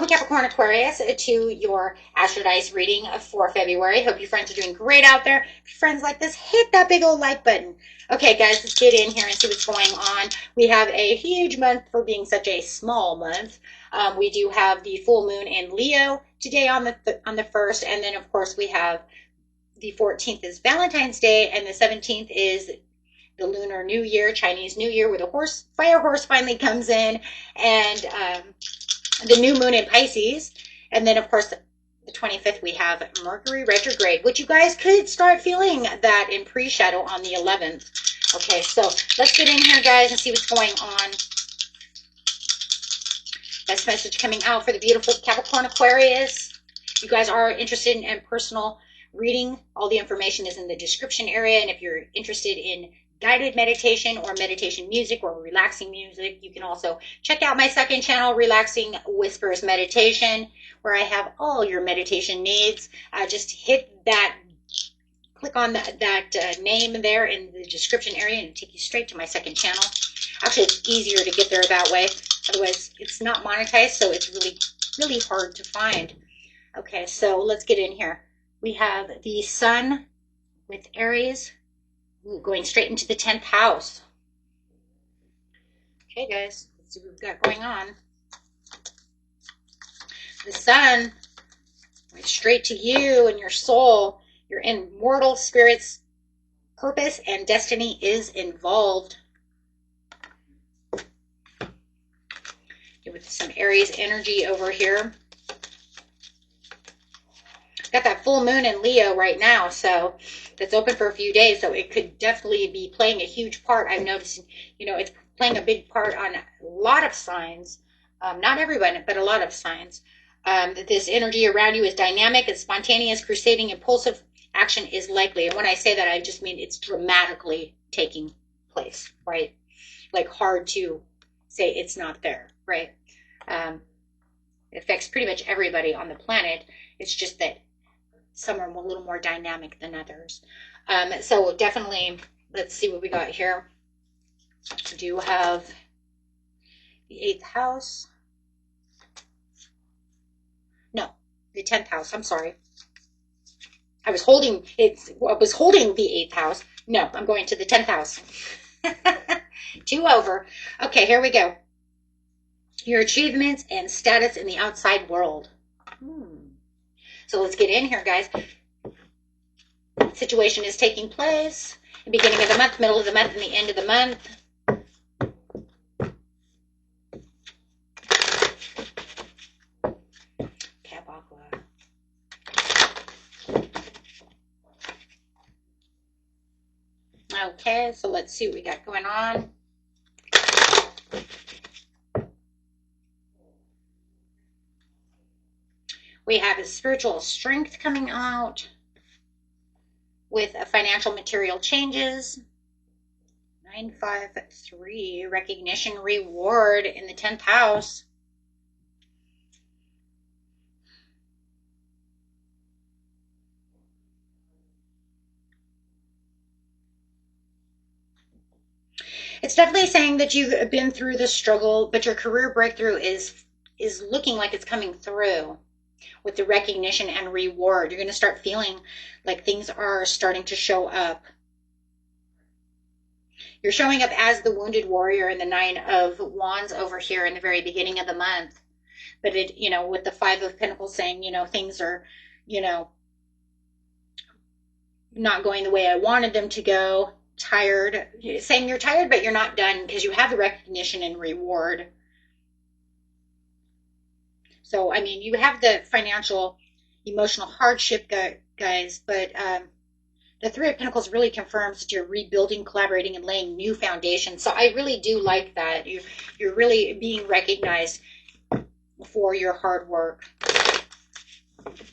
Welcome, Capricorn Aquarius, to your Astrodice reading for February. Hope you friends are doing great out there. If your friends like this, hit that big old like button. Okay, guys, let's get in here and see what's going on. We have a huge month for being such a small month. We do have the full moon in Leo today on the 1st, and then, of course, we have the 14th is Valentine's Day, and the 17th is the Lunar New Year, Chinese New Year, where the fire horse finally comes in, and the new moon in Pisces. And then, of course, the 25th, we have Mercury retrograde, which you guys could start feeling that in pre-shadow on the 11th. Okay, so let's get in here, guys, and see what's going on. Best message coming out for the beautiful Capricorn Aquarius. You guys are interested in personal reading, all the information is in the description area. And if you're interested in guided meditation or meditation music or relaxing music, you can also check out my second channel, Relaxing Whispers Meditation, where I have all your meditation needs. Just hit that, click on that name there in the description area, and it'll take you straight to my second channel. Actually, it's easier to get there that way. Otherwise, it's not monetized, so it's really hard to find. Okay, so let's get in here. We have the Sun with Aries. Ooh, going straight into the 10th house. Okay, guys, let's see what we've got going on. The Sun went straight to you and your soul. Your immortal spirit's purpose and destiny is involved. With some Aries energy over here. Got that full moon in Leo right now, so that's open for a few days, so it could definitely be playing a huge part. I've noticed, it's playing a big part on a lot of signs. Not everyone, but a lot of signs. That this energy around you is dynamic, it's spontaneous, crusading, impulsive action is likely. And when I say that, I just mean it's dramatically taking place, right? Like hard to say it's not there, right? It affects pretty much everybody on the planet. It's just that some are a little more dynamic than others. So definitely, let's see what we got here. We do have the 8th house. No, the 10th house. I'm sorry. I was holding the 8th house. No, I'm going to the 10th house. 2 over. Okay, here we go. Your achievements and status in the outside world. So let's get in here, guys. Situation is taking place. The beginning of the month, middle of the month, and the end of the month. Okay, so let's see what we got going on. We have a spiritual strength coming out with a financial material changes. 953, recognition, reward in the 10th house. It's definitely saying that you've been through the struggle, but your career breakthrough is looking like it's coming through. With the recognition and reward, you're going to start feeling like things are starting to show up. You're showing up as the wounded warrior in the 9 of Wands over here in the very beginning of the month. But it, with the 5 of Pentacles saying, things are, not going the way I wanted them to go. Tired, saying you're tired, but you're not done because you have the recognition and reward. So, I mean, you have the financial, emotional hardship, guys, but the 3 of Pentacles really confirms that you're rebuilding, collaborating, and laying new foundations. So I really do like that. You're really being recognized for your hard work.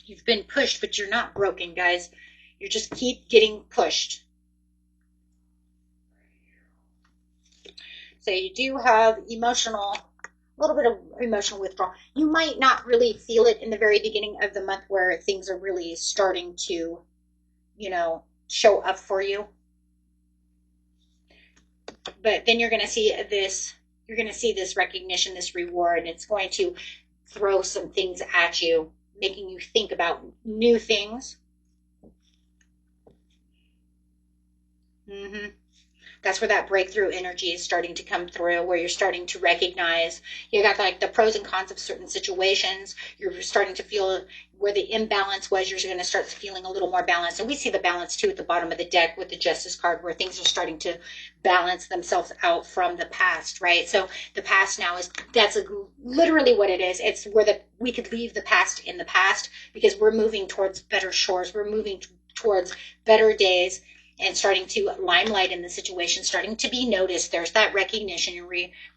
You've been pushed, but you're not broken, guys. You just keep getting pushed. So you do have a little bit of emotional withdrawal. You might not really feel it in the very beginning of the month where things are really starting to, show up for you. But then you're going to see this recognition, this reward, and it's going to throw some things at you, making you think about new things. That's where that breakthrough energy is starting to come through, where you're starting to recognize you got like the pros and cons of certain situations. You're starting to feel where the imbalance was. You're going to start feeling a little more balanced. And we see the balance too at the bottom of the deck with the Justice card, where things are starting to balance themselves out from the past, right? So the past now that's literally what it is. It's where we could leave the past in the past, because we're moving towards better shores. We're moving towards better days, and starting to limelight in the situation, starting to be noticed. There's that recognition and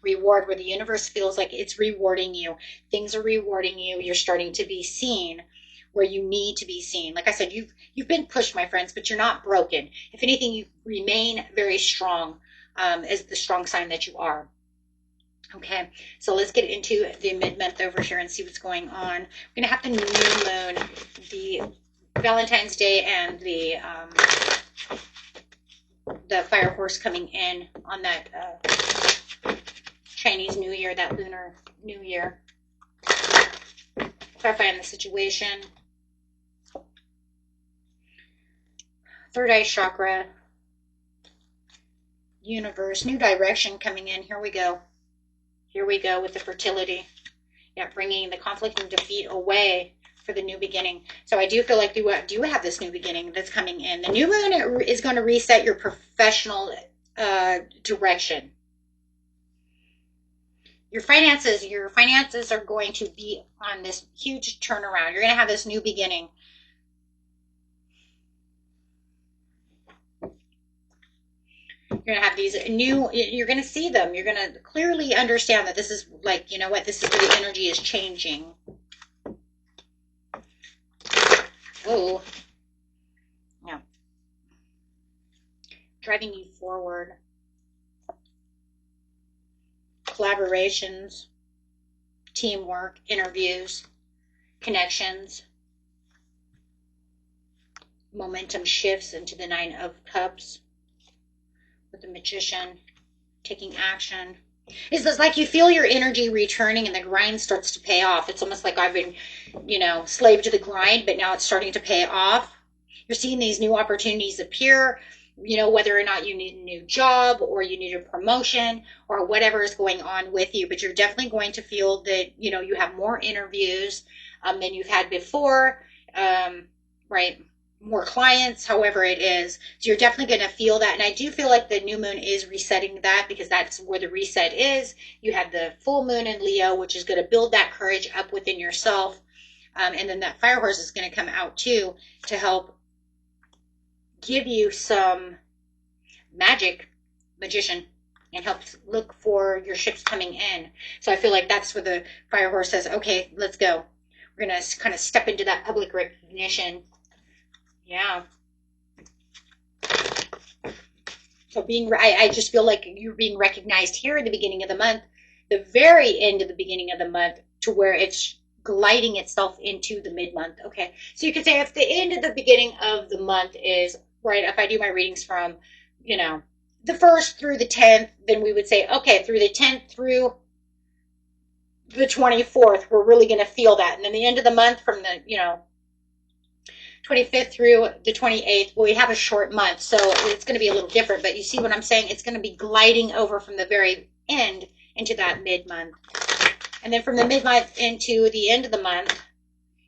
reward, where the universe feels like it's rewarding you. Things are rewarding you. You're starting to be seen where you need to be seen. Like I said, you've been pushed, my friends, but you're not broken. If anything, you remain very strong, as the strong sign that you are. Okay, so let's get into the mid-month over here and see what's going on. We're going to have the new moon, the Valentine's Day, and the fire horse coming in on that Chinese New Year, that Lunar New Year. Clarifying the situation. Third eye chakra. Universe. New direction coming in. Here we go. Here we go with the fertility. Yeah, bringing the conflict and defeat away for the new beginning. So I do feel like you do have this new beginning that's coming in. The new moon is going to reset your professional direction. Your finances are going to be on this huge turnaround. You're going to have this new beginning. You're going to have these you're going to see them. You're going to clearly understand that this is like, you know what, this is where the energy is changing. Oh, yeah. Driving you forward. Collaborations, teamwork, interviews, connections. Momentum shifts into the Nine of Cups with the Magician, taking action. It's just like you feel your energy returning and the grind starts to pay off. It's almost like I've been, slave to the grind, but now it's starting to pay off. You're seeing these new opportunities appear, whether or not you need a new job or you need a promotion or whatever is going on with you. But you're definitely going to feel that, you have more interviews than you've had before, right? More clients, however it is. So you're definitely going to feel that. And I do feel like the new moon is resetting that, because that's where the reset is. You have the full moon in Leo, which is going to build that courage up within yourself. And then that fire horse is going to come out too to help give you some magician, and help look for your ships coming in. So I feel like that's where the fire horse says, okay, let's go. We're going to kind of step into that public recognition. Yeah. So I just feel like you're being recognized here at the beginning of the month, the very end of the beginning of the month, to where it's gliding itself into the mid-month. Okay. So you could say if the end of the beginning of the month is, right, if I do my readings from, the 1st through the 10th, then we would say, okay, through the 10th through the 24th, we're really going to feel that. And then the end of the month from the, 25th through the 28th, well, we have a short month, so it's going to be a little different. But you see what I'm saying? It's going to be gliding over from the very end into that mid-month. And then from the mid-month into the end of the month,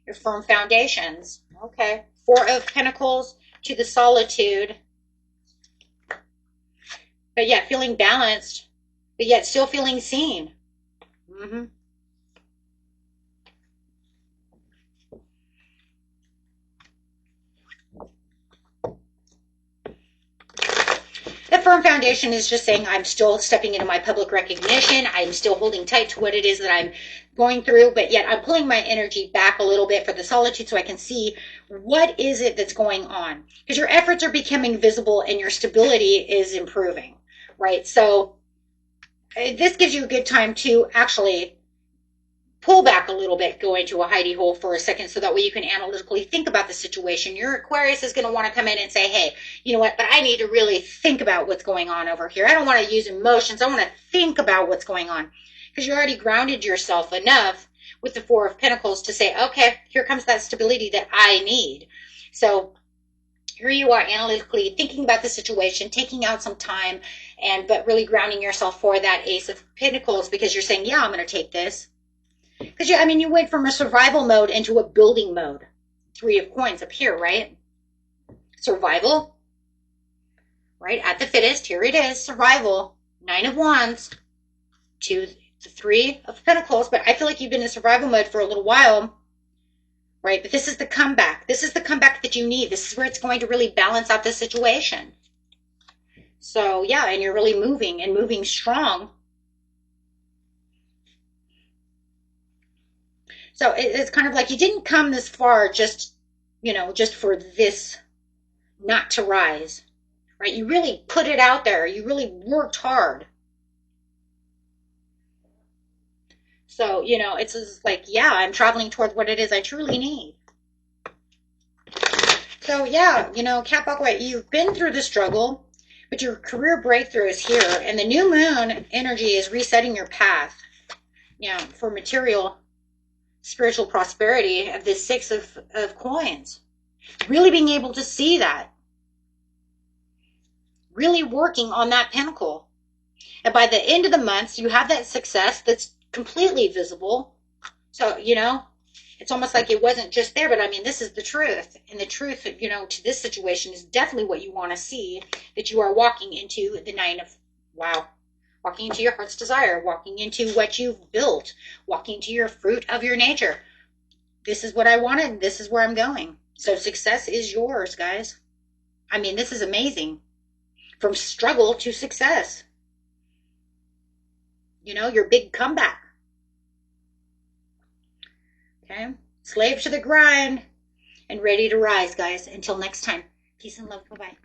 your firm foundations. Okay. 4 of Pentacles to the Solitude. But yet feeling balanced, but yet still feeling seen. The firm foundation is just saying I'm still stepping into my public recognition. I'm still holding tight to what it is that I'm going through, but yet I'm pulling my energy back a little bit for the solitude so I can see what is it that's going on. Because your efforts are becoming visible and your stability is improving, right? So this gives you a good time to actually pull back a little bit, go into a hidey hole for a second, so that way you can analytically think about the situation. Your Aquarius is going to want to come in and say, hey, you know what, but I need to really think about what's going on over here. I don't want to use emotions. I want to think about what's going on, because you already grounded yourself enough with the Four of Pentacles to say, okay, here comes that stability that I need. So here you are analytically thinking about the situation, taking out some time, but really grounding yourself for that Ace of Pentacles, because you're saying, yeah, I'm going to take this. Because you went from a survival mode into a building mode. Three of Coins up here, right? Survival, right? At the fittest, here it is, survival. Nine of Wands to the Three of Pentacles, but I feel like you've been in survival mode for a little while, right? But this is the comeback. This is the comeback that you need. This is where it's going to really balance out the situation. So, yeah, and you're really moving and moving strong. So it's kind of like you didn't come this far just for this not to rise, right? You really put it out there. You really worked hard. So, it's just like, yeah, I'm traveling towards what it is I truly need. So, yeah, Capricorn, you've been through the struggle, but your career breakthrough is here. And the new moon energy is resetting your path, for material, spiritual prosperity of this Six of Coins. Really being able to see that. Really working on that pinnacle. And by the end of the month, you have that success that's completely visible. So, it's almost like it wasn't just there, but this is the truth. And the truth, to this situation is definitely what you want to see, that you are walking into the Nine of, walking into your heart's desire, walking into what you've built, walking into your fruit of your nature. This is what I wanted. This is where I'm going. So success is yours, guys. This is amazing. From struggle to success. Your big comeback. Okay? Slave to the grind and ready to rise, guys. Until next time. Peace and love. Bye-bye.